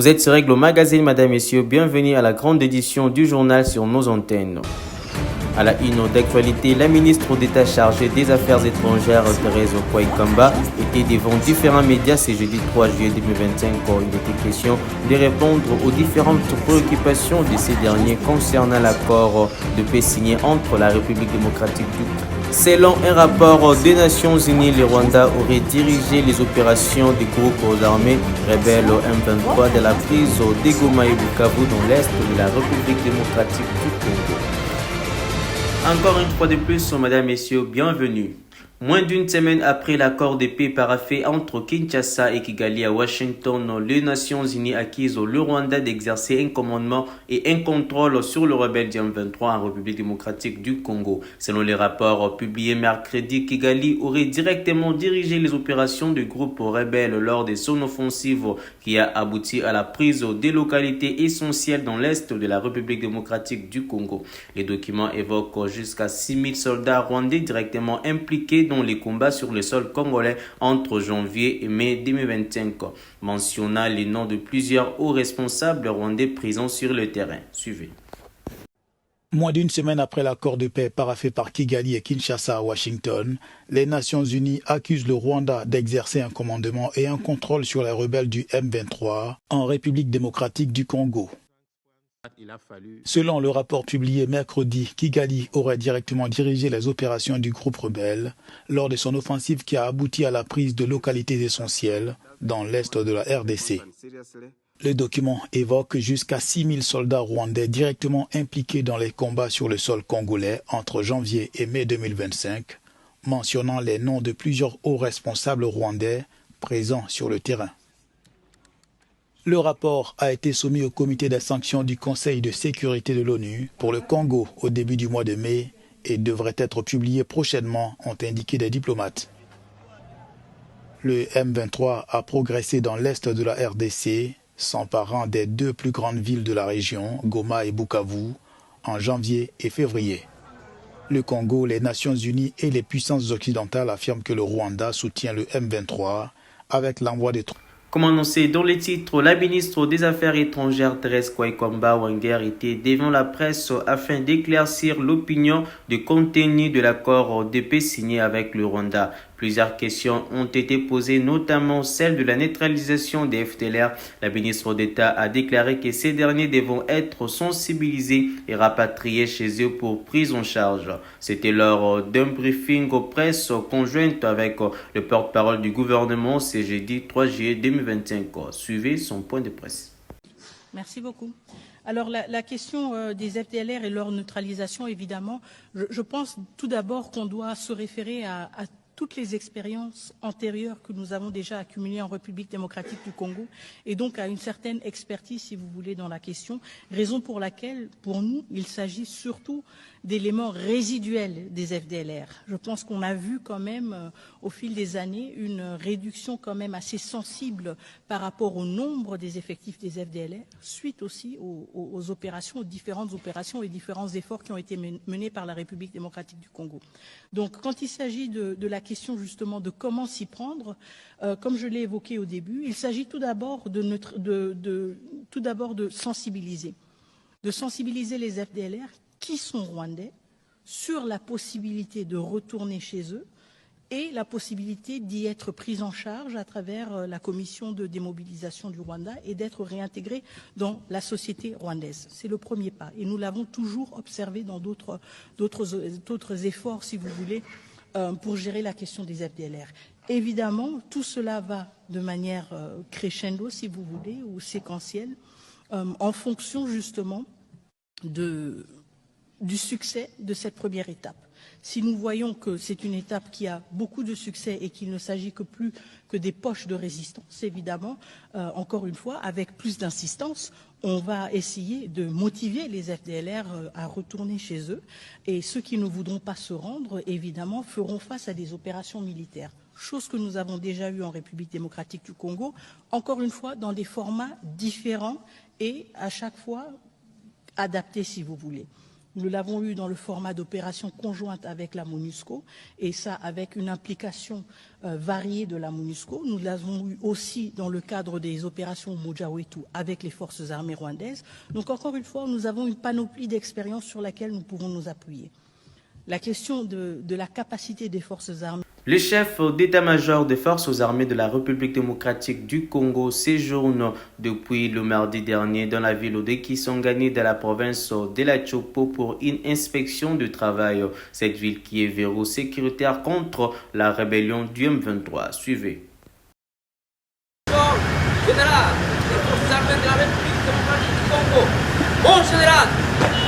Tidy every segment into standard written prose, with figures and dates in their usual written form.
Vous êtes sur Règle Magazine, mesdames, messieurs. Bienvenue à la grande édition du journal sur nos antennes. À la une d'actualité, la ministre d'État chargée des Affaires étrangères, Thérèse Kouaïkamba, était devant différents médias ce jeudi 3 juillet 2025. Il était question de répondre aux différentes préoccupations de ces derniers concernant l'accord de paix signé entre la République démocratique du Congo. Selon un rapport des Nations Unies, le Rwanda aurait dirigé les opérations des groupes armés rebelles M23 de la prise de Goma et Bukavu dans l'est de la République démocratique du Congo. Encore une fois de plus, mesdames, messieurs, bienvenue. Moins d'une semaine après l'accord de paix paraphé entre Kinshasa et Kigali à Washington, les Nations Unies accusent le Rwanda d'exercer un commandement et un contrôle sur le rebelle du M23 en République démocratique du Congo. Selon les rapports publiés mercredi, Kigali aurait directement dirigé les opérations du groupe rebelle lors de son offensive qui a abouti à la prise des localités essentielles dans l'est de la République démocratique du Congo. Les documents évoquent jusqu'à 6000 soldats rwandais directement impliqués dans les combats sur le sol congolais entre janvier et mai 2025, mentionnant les noms de plusieurs hauts responsables rwandais présents sur le terrain. Suivez. Moins d'une semaine après l'accord de paix paraphé par Kigali et Kinshasa à Washington, les Nations Unies accusent le Rwanda d'exercer un commandement et un contrôle sur les rebelles du M23 en République démocratique du Congo. Selon le rapport publié mercredi, Kigali aurait directement dirigé les opérations du groupe rebelle lors de son offensive qui a abouti à la prise de localités essentielles dans l'est de la RDC. Le document évoque jusqu'à 6000 soldats rwandais directement impliqués dans les combats sur le sol congolais entre janvier et mai 2025, mentionnant les noms de plusieurs hauts responsables rwandais présents sur le terrain. Le rapport a été soumis au comité des sanctions du Conseil de sécurité de l'ONU pour le Congo au début du mois de mai et devrait être publié prochainement, ont indiqué des diplomates. Le M23 a progressé dans l'est de la RDC, s'emparant des deux plus grandes villes de la région, Goma et Bukavu, en janvier et février. Le Congo, les Nations Unies et les puissances occidentales affirment que le Rwanda soutient le M23 avec l'envoi de troupes. Comme annoncé dans les titres, la ministre des Affaires étrangères Thérèse Kouaïkamba Wanger était devant la presse afin d'éclaircir l'opinion du contenu de l'accord de paix signé avec le Rwanda. Plusieurs questions ont été posées, notamment celle de la neutralisation des FDLR. La ministre d'État a déclaré que ces derniers devront être sensibilisés et rapatriés chez eux pour prise en charge. C'était lors d'un briefing aux presses conjointe avec le porte-parole du gouvernement ce jeudi 3 juillet 2025. Suivez son point de presse. Merci beaucoup. Alors la question des FDLR et leur neutralisation, évidemment, je pense tout d'abord qu'on doit se référer à toutes les expériences antérieures que nous avons déjà accumulées en République démocratique du Congo et donc à une certaine expertise, si vous voulez, dans la question, raison pour laquelle, pour nous, il s'agit surtout d'éléments résiduels des FDLR. Je pense qu'on a vu quand même, au fil des années, une réduction quand même assez sensible par rapport au nombre des effectifs des FDLR, suite aussi aux opérations, aux différentes opérations et différents efforts qui ont été menés par la République démocratique du Congo. Donc, quand il s'agit de la question justement de comment s'y prendre, comme je l'ai évoqué au début, il s'agit tout d'abord de sensibiliser les FDLR qui sont rwandais sur la possibilité de retourner chez eux et la possibilité d'y être pris en charge à travers la commission de démobilisation du Rwanda et d'être réintégrés dans la société rwandaise. C'est le premier pas. Et nous l'avons toujours observé dans d'autres efforts, si vous voulez, pour gérer la question des FDLR. Évidemment, tout cela va de manière crescendo, si vous voulez, ou séquentielle, en fonction justement du succès de cette première étape. Si nous voyons que c'est une étape qui a beaucoup de succès et qu'il ne s'agit que plus que des poches de résistance, évidemment, encore une fois, avec plus d'insistance, on va essayer de motiver les FDLR à retourner chez eux. Et ceux qui ne voudront pas se rendre, évidemment, feront face à des opérations militaires. Chose que nous avons déjà eue en République démocratique du Congo, encore une fois, dans des formats différents et à chaque fois adaptés, si vous voulez. Nous l'avons eu dans le format d'opération conjointe avec la MONUSCO, et ça avec une implication variée de la MONUSCO. Nous l'avons eu aussi dans le cadre des opérations Mojawetu avec les forces armées rwandaises. Donc encore une fois, nous avons une panoplie d'expériences sur laquelle nous pouvons nous appuyer. La question de la capacité des forces armées. Le chef d'état-major des forces armées de la République démocratique du Congo séjourne depuis le mardi dernier dans la ville de Kisangani de la province de la Chopo pour une inspection de travail. Cette ville qui est verrou sécuritaire contre la rébellion du M23. Suivez. Général des forces armées de la République démocratique du Congo. Bon général,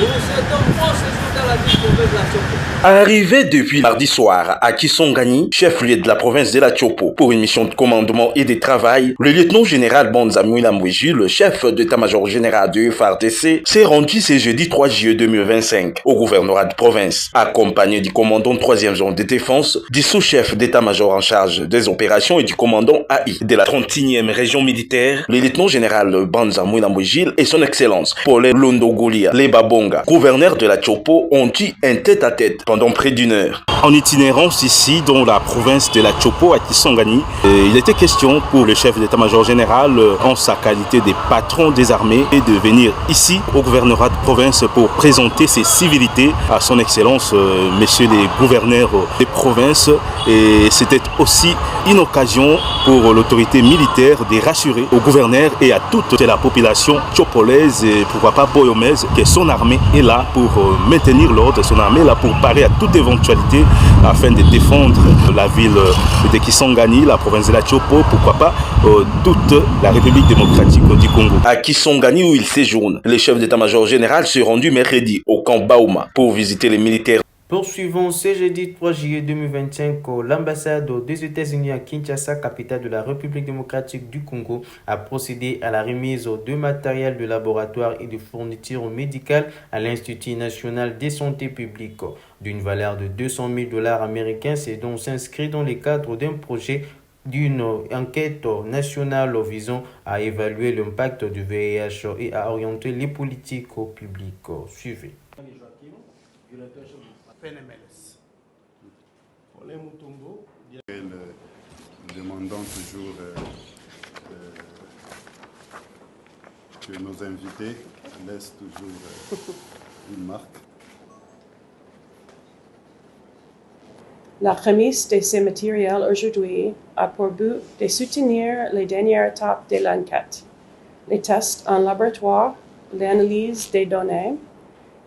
nous vous souhaitons bon séjour dans la ville de la Chopo. Arrivé depuis mardi soir à Kisangani, chef-lieu de la province de la Chopo, pour une mission de commandement et de travail, le lieutenant général Bonzamouila Mbouji, le chef d'état-major général de FARDC, s'est rendu ce jeudi 3 juillet 2025 au gouvernorat de province, accompagné du commandant 3e zone de défense, du sous-chef d'état-major en charge des opérations et du commandant AI de la 31e région militaire, le lieutenant général Bonzamouila Mbouji et son excellence Paul Londogolia Lebabonga, gouverneur de la Chopo, ont eu un tête-à-tête pendant près d'une heure. En itinérance ici dans la province de la Chopo à Kisangani, il était question pour le chef d'état-major général en sa qualité de patron des armées et de venir ici au gouvernorat de province pour présenter ses civilités à son excellence messieurs les gouverneurs des provinces, et c'était aussi une occasion pour l'autorité militaire de rassurer aux gouverneurs et à toute la population chopolaise et pourquoi pas boyomaise que son armée est là pour maintenir l'ordre, son armée est là pour parer à toute éventualité afin de défendre la ville de Kisangani, la province de la Chopo, pourquoi pas toute la République démocratique du Congo. À Kisangani où il séjourne, le chef d'état-major général s'est rendu mercredi au camp Bauma pour visiter les militaires. Poursuivons ce jeudi 3 juillet 2025, l'ambassade des États-Unis à Kinshasa, capitale de la République démocratique du Congo, a procédé à la remise de matériel de laboratoire et de fournitures médicales à l'Institut national de santé publique d'une valeur de 200 000 $ américains. C'est donc s'inscrit dans le cadre d'un projet d'une enquête nationale visant à évaluer l'impact du VIH et à orienter les politiques publiques. Suivez. Demandons toujours que nos invités laissent toujours une marque. La remise de ces matériels aujourd'hui a pour but de soutenir les dernières étapes de l'enquête, les tests en laboratoire, l'analyse des données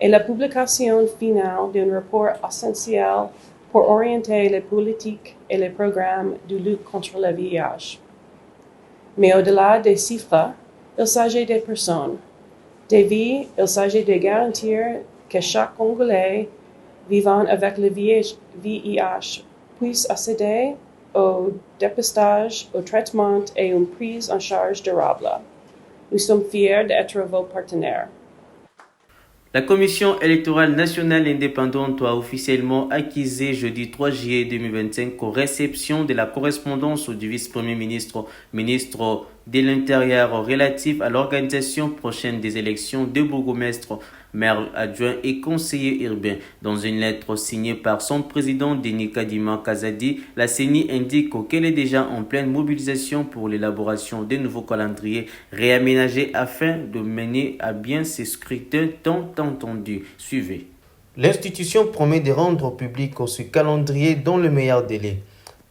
et la publication finale d'un rapport essentiel pour orienter les politiques et les programmes de lutte contre le VIH. Mais au-delà des chiffres, il s'agit des personnes, des vies. Il s'agit de garantir que chaque Congolais vivant avec le VIH puisse accéder au dépistage, au traitement et à une prise en charge durable. Nous sommes fiers d'être vos partenaires. La Commission électorale nationale indépendante a officiellement acquisé jeudi 3 juillet 2025 aux réceptions de la correspondance du vice-premier ministre de l'Intérieur relative à l'organisation prochaine des élections de bourgmestre, maire adjoint et conseiller urbain. Dans une lettre signée par son président Denis Kadima Kazadi, la CENI indique qu'elle est déjà en pleine mobilisation pour l'élaboration des nouveaux calendriers réaménagés afin de mener à bien ces scrutins tant entendus. Suivez. L'institution promet de rendre public ce calendrier dans le meilleur délai.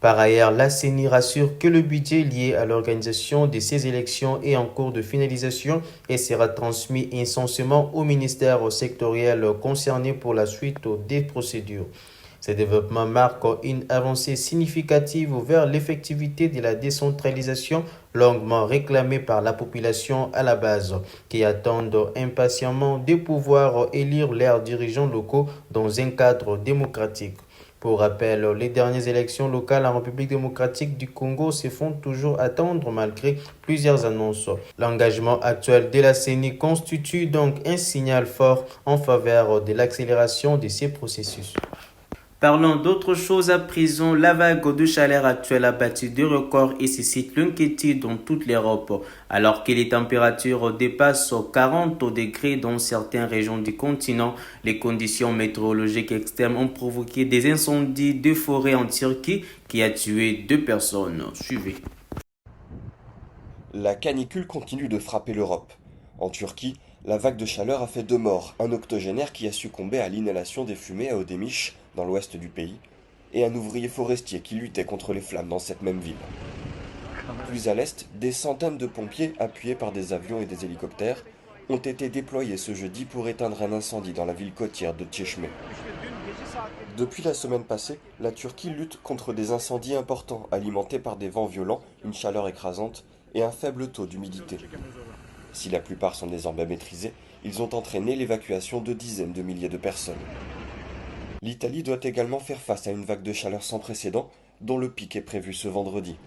Par ailleurs, la CENI rassure que le budget lié à l'organisation de ces élections est en cours de finalisation et sera transmis incessamment au ministère sectoriel concerné pour la suite des procédures. Ce développement marque une avancée significative vers l'effectivité de la décentralisation longuement réclamée par la population à la base, qui attendent impatiemment de pouvoir élire leurs dirigeants locaux dans un cadre démocratique. Pour rappel, les dernières élections locales en République démocratique du Congo se font toujours attendre malgré plusieurs annonces. L'engagement actuel de la CENI constitue donc un signal fort en faveur de l'accélération de ces processus. Parlons d'autre chose à présent. La vague de chaleur actuelle a battu des records et suscite l'inquiétude dans toute l'Europe. Alors que les températures dépassent 40 degrés dans certaines régions du continent, les conditions météorologiques extrêmes ont provoqué des incendies de forêt en Turquie qui a tué 2 personnes. Suivez. La canicule continue de frapper l'Europe. En Turquie, la vague de chaleur a fait 2 morts, un octogénaire qui a succombé à l'inhalation des fumées à Ödemiş, dans l'ouest du pays, et un ouvrier forestier qui luttait contre les flammes dans cette même ville. Plus à l'est, des centaines de pompiers, appuyés par des avions et des hélicoptères, ont été déployés ce jeudi pour éteindre un incendie dans la ville côtière de Çeşme. Depuis la semaine passée, la Turquie lutte contre des incendies importants, alimentés par des vents violents, une chaleur écrasante et un faible taux d'humidité. Si la plupart sont désormais maîtrisés, ils ont entraîné l'évacuation de dizaines de milliers de personnes. L'Italie doit également faire face à une vague de chaleur sans précédent, dont le pic est prévu ce vendredi.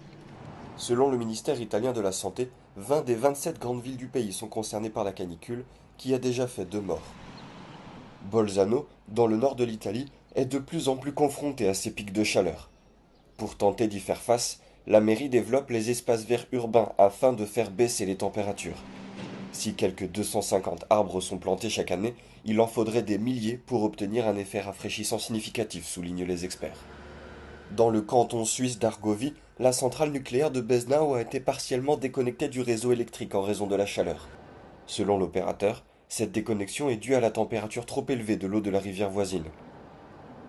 Selon le ministère italien de la Santé, 20 des 27 grandes villes du pays sont concernées par la canicule, qui a déjà fait 2 morts. Bolzano, dans le nord de l'Italie, est de plus en plus confronté à ces pics de chaleur. Pour tenter d'y faire face, la mairie développe les espaces verts urbains afin de faire baisser les températures. Si quelques 250 arbres sont plantés chaque année, il en faudrait des milliers pour obtenir un effet rafraîchissant significatif, soulignent les experts. Dans le canton suisse d'Argovie, la centrale nucléaire de Beznau a été partiellement déconnectée du réseau électrique en raison de la chaleur. Selon l'opérateur, cette déconnexion est due à la température trop élevée de l'eau de la rivière voisine.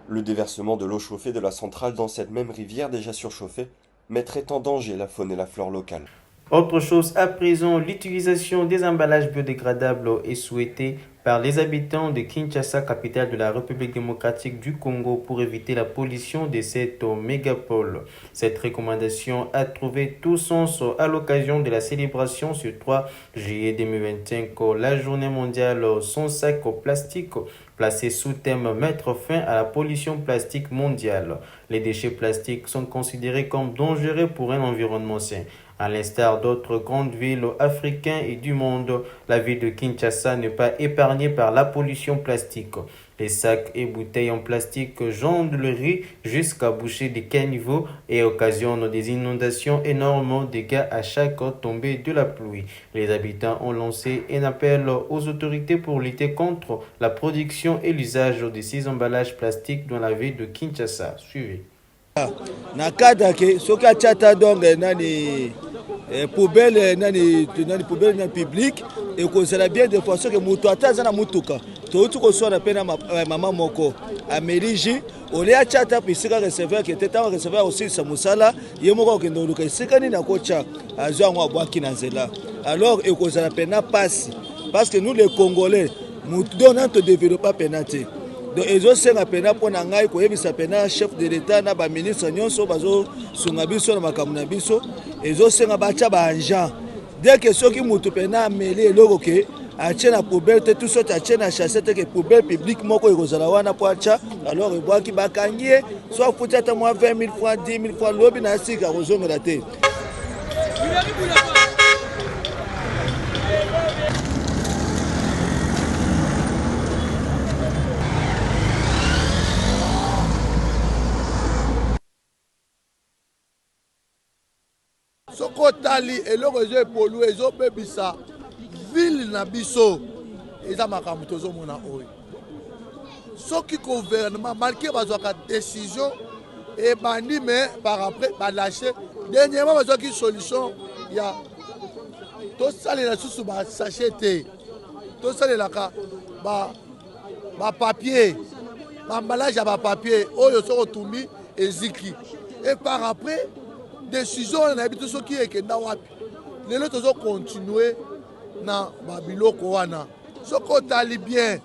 Le déversement de l'eau chauffée de la centrale dans cette même rivière déjà surchauffée mettrait en danger la faune et la flore locales. Autre chose à présent, l'utilisation des emballages biodégradables est souhaitée par les habitants de Kinshasa, capitale de la République démocratique du Congo, pour éviter la pollution de cette mégapole. Cette recommandation a trouvé tout sens à l'occasion de la célébration ce 3 juillet 2025, la journée mondiale sans sac plastique, placée sous thème mettre fin à la pollution plastique mondiale. Les déchets plastiques sont considérés comme dangereux pour un environnement sain. À l'instar d'autres grandes villes africaines et du monde, la ville de Kinshasa n'est pas épargnée par la pollution plastique. Les sacs et bouteilles en plastique jonchent le riz jusqu'à boucher des caniveaux et occasionnent des inondations énormes, dégâts à chaque tombée de la pluie. Les habitants ont lancé un appel aux autorités pour lutter contre la production et l'usage de ces emballages plastiques dans la ville de Kinshasa. Suivez. Na kada ke soki achata donc nani poubelle nani poubelle na public et que ça bien de façon que mutu ataza na mutuka to tu ko so na pena mama moko ameriji ole achata pisika receveur que teta receveur aussi sa musala ye moko ke ndoluka sika ni na kocha azwa ngwa bwaki na nzela alors et que ça pena passe parce que nous les Congolais mutu donnant te développer penate. Donc ezo senga pena pona ngai ko yebisa pena chef de l'état na ba ministre nyonso bazo sunga biso na makambo na biso ezo senga bacha ba agent dès que soki mutu pena meli eloko ke ache na poubelle te tout sorte ache na chassette ke poubelle publique moko ekozala wana po acha alors ebwaki bakangie soit futa ta moi 20 000 francs 10 000 francs lobi na sika kozongela te. Soko tali eloko ezo epolue ezo bebisa ville na biso eza makambo tozomona oyo soki gouvernement malgré bazwaka décision ebandi mais par après balâche dernièrement bazwaki solution ya tosalela susu basachet te tosalelaka bapapier bambalage ya bapapier oyo soko otumbi eziki et par après décision na biso soki ekenda wapi lelo tozo continuer na babiloko wana soko tali bien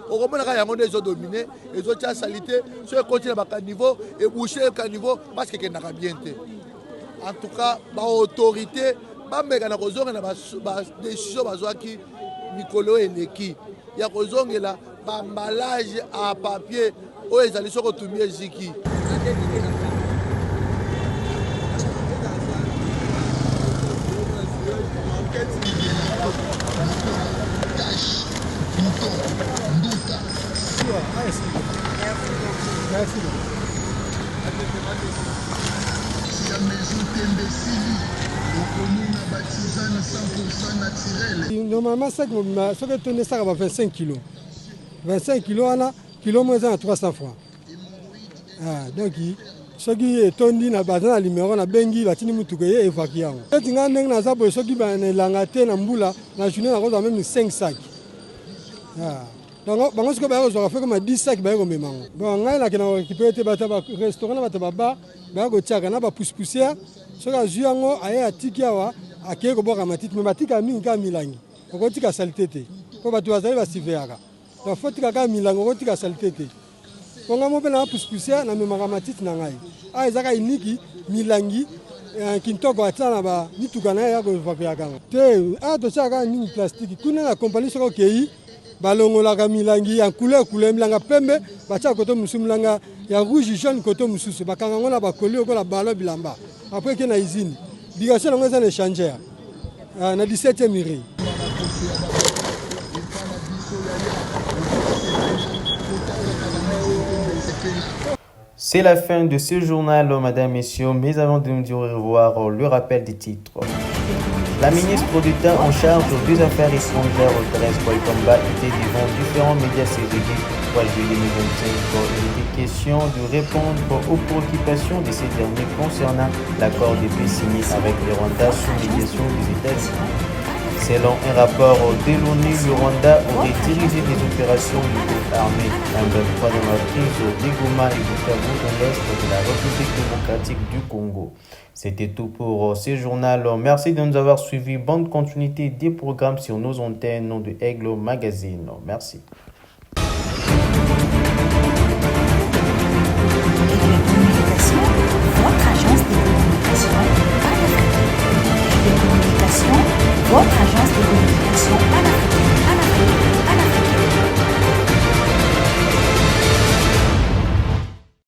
okomonaka yango nde ezodomine ezotia salite so ekoti na bakaniveau ebouche kaniveau parce que ekendaka bien te en tout cas baautorité bameka na kozongela badécision bazwaki mikolo eleki ya kozongela bambalage a papier oyo ezali soko otumbi eziki. Merci. Normalement, ça que ça va 25 kilos. 25 kilos, on a kilo moins à 300 francs. Donc, ce qui est tondi na bazana numéro na bengi batini mutuko ye évacuer. Et tinga ndeng na za bo ce qui ba na langate na mbula na journée na ko même 5 sacs. Donc bango ce que ba zo fait comme 10 sacs ba ko memango. Bon ngai na kina récupérer te bata ba restaurant na bata ba ko tiaka na ba pousse-poussière. Ce que juango aye atiki awa akeye ko boka matiti me batika mingi ka milangi. Ko tika saleté te. Ko batu bazali ba siveaka. Donc faut tika ka milangi ko tika saleté te. Konga mo pena pousse-poussière na memaka matiti na ngai. Ezaka iniki milangi kintoko atana ba mituka na ya ko vakia kanga. Te to chaka ni plastique kuna na compagnie soko kei balongola ka milangi ya couleur milanga pembe bacha koto musumlanga ya rouge jaune koto mususu bakanga ngona bakoli okola balo bilamba. Après que na usine bigation na ngeza na échangeur na 17e mairie. C'est la fin de ce journal, madame, messieurs, mais avant de nous dire au revoir, le rappel des titres. La ministre d'État en charge des affaires étrangères, Thérèse Boy-Kamba, était devant différents médias sévériques le 3 juillet 2025. Il était question de répondre aux préoccupations de ces derniers concernant l'accord de paix signé avec le Rwanda sous médiation des États-Unis. Selon un rapport de l'ONU, le Rwanda aurait dirigé des opérations de groupe armé M23 dans la prise de Goma et Bukavu dans l'est de la République démocratique du Congo. C'était tout pour ce journal. Merci de nous avoir suivis. Bonne continuité des programmes sur nos antennes de Aigle Magazine. Merci.